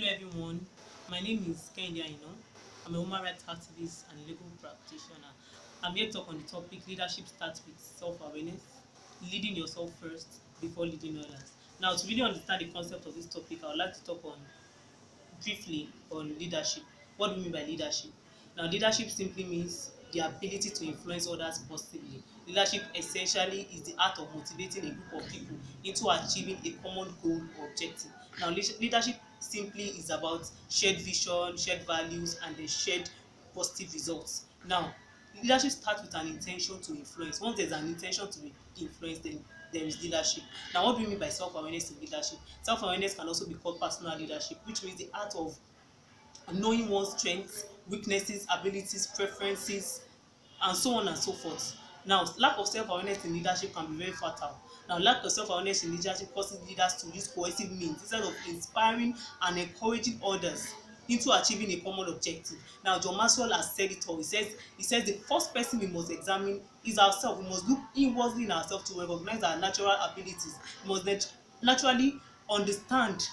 everyone. My name is Kenya. I'm a human rights activist and legal practitioner. I'm here to talk on the topic leadership starts with self-awareness, leading yourself first before leading others. Now, to really understand the concept of this topic, I would like to talk on briefly on leadership. What do we mean by leadership? Now, leadership simply means the ability to influence others positively. Leadership essentially is the art of motivating a group of people into achieving a common goal or objective. Now, leadership simply is about shared vision, shared values, and the shared positive results. Now, leadership starts with an intention to influence. Once there's an intention to influence, then there is leadership. Now, what do we mean by self-awareness in leadership? Self-awareness can also be called personal leadership, which means the art of knowing one's strengths, weaknesses, abilities, preferences, and so on and so forth. Now, lack of self-awareness in leadership can be very fatal. Now, lack of self-awareness in leadership causes leaders to use coercive means instead of inspiring and encouraging others into achieving a common objective. Now, John Maxwell has said it all. He says the first person we must examine is ourselves. We must look inwardly in ourselves to recognize our natural abilities. We must naturally understand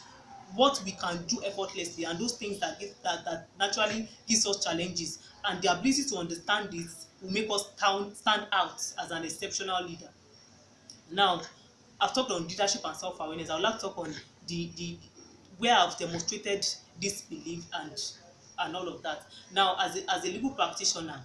what we can do effortlessly and those things that naturally gives us challenges, and the ability to understand this will make us stand out as an exceptional leader. Now, I've talked on leadership and self-awareness. I would like to talk on the where I've demonstrated this belief and all of that. Now, as a legal practitioner,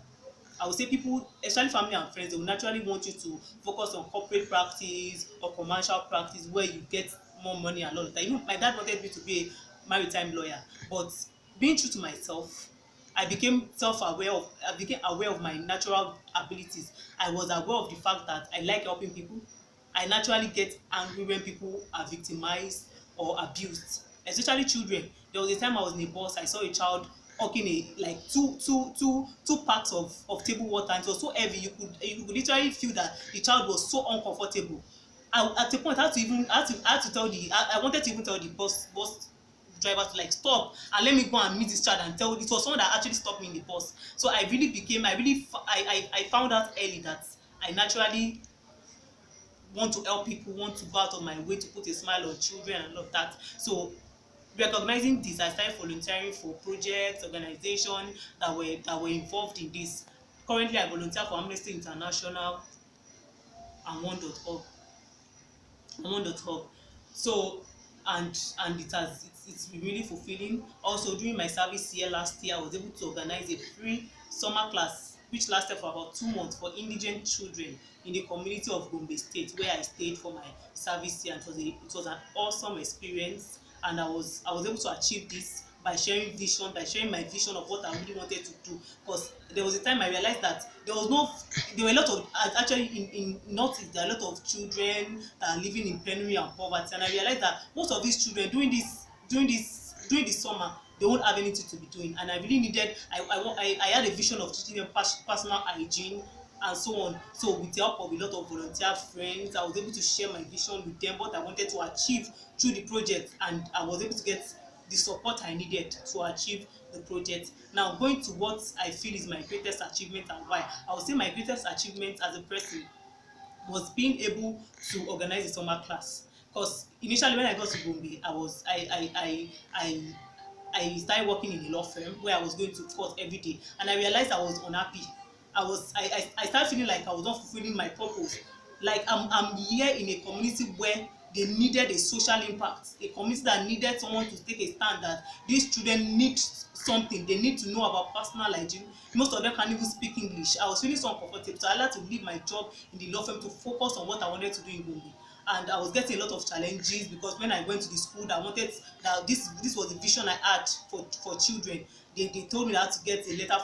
I would say people, especially family and friends, they will naturally want you to focus on corporate practice or commercial practice where you get more money and all of that. Even my dad wanted me to be a maritime lawyer, but being true to myself, I became aware of my natural abilities. I was aware of the fact that I like helping people. I naturally get angry when people are victimized or abused, especially children. There was a time I was in a bus, I saw a child hugging a like two packs of table water, and it was so heavy you could literally feel that the child was so uncomfortable. At a point I had to tell I wanted to even tell the bus driver to like stop and let me go and meet this child and tell. It was someone that actually stopped me in the bus. So I found out early that I naturally want to help people, want to go out of my way to put a smile on children and all of that. So recognizing this, I started volunteering for projects, organizations that were involved in this. Currently, I volunteer for Amnesty International and one.org. So it's been really fulfilling. Also, during my service year last year, I was able to organize a free summer class which lasted for about 2 months for indigent children in the community of Gombe State, where I stayed for my service year. And it was an awesome experience, and I was able to achieve this by sharing my vision of what I really wanted to do. Because there was a time I realized that there were a lot of actually in Northeast there are a lot of children that are living in penury and poverty, and I realized that most of these children during the summer they won't have anything to be doing, and I really needed I had a vision of teaching them personal hygiene and so on. So with the help of a lot of volunteer friends, I was able to share my vision with them, what I wanted to achieve through the project, and I was able to get the support I needed to achieve the project. Now, going to what I feel is my greatest achievement and why. I would say my greatest achievement as a person was being able to organize a summer class. Because initially when I got to Gombe, I started working in a law firm where I was going to court every day, and I realized I was unhappy. I started feeling like I was not fulfilling my purpose. Like I'm here in a community where they needed a social impact, a community that needed someone to take a stand that these children need something. They need to know about personal hygiene. Most of them can't even speak English. I was feeling so uncomfortable, so I had to leave my job in the law firm to focus on what I wanted to do in Gombe. And I was getting a lot of challenges because when I went to the school that wanted that this was the vision I had for children. They told me I had to get a letter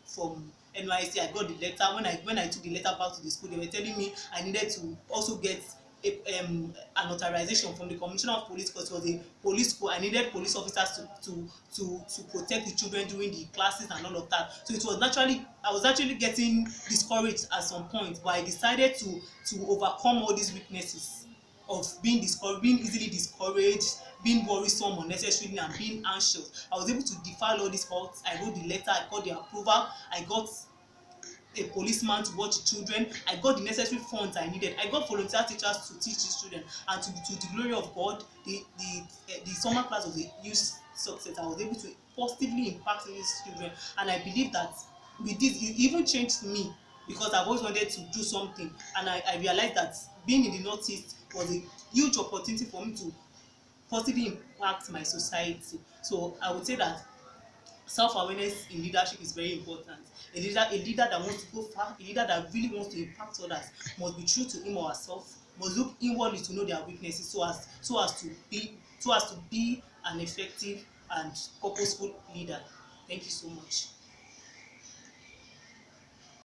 from NYC. I got the letter. When I took the letter back to the school, they were telling me I needed to also get an authorization from the commissioner of police, because it was a police school. I needed police officers to protect the children during the classes and all of that. So I was actually getting discouraged at some point, but I decided to overcome all these weaknesses of being easily discouraged, being worrisome unnecessarily, and being anxious. I was able to defy all these faults. I wrote the letter, I got the approval, I got a policeman to watch the children, I got the necessary funds I needed, I got volunteer teachers to teach these children, and to the glory of God, the summer class was a huge success. I was able to positively impact these children. And I believe that with this, it even changed me, because I've always wanted to do something, and I realized that being in the Northeast was a huge opportunity for me to positively impact my society. So I would say that self-awareness in leadership is very important. A leader that wants to go far, a leader that really wants to impact others, must be true to him or herself, must look inwardly to know their weaknesses, so as to be an effective and purposeful leader. Thank you so much.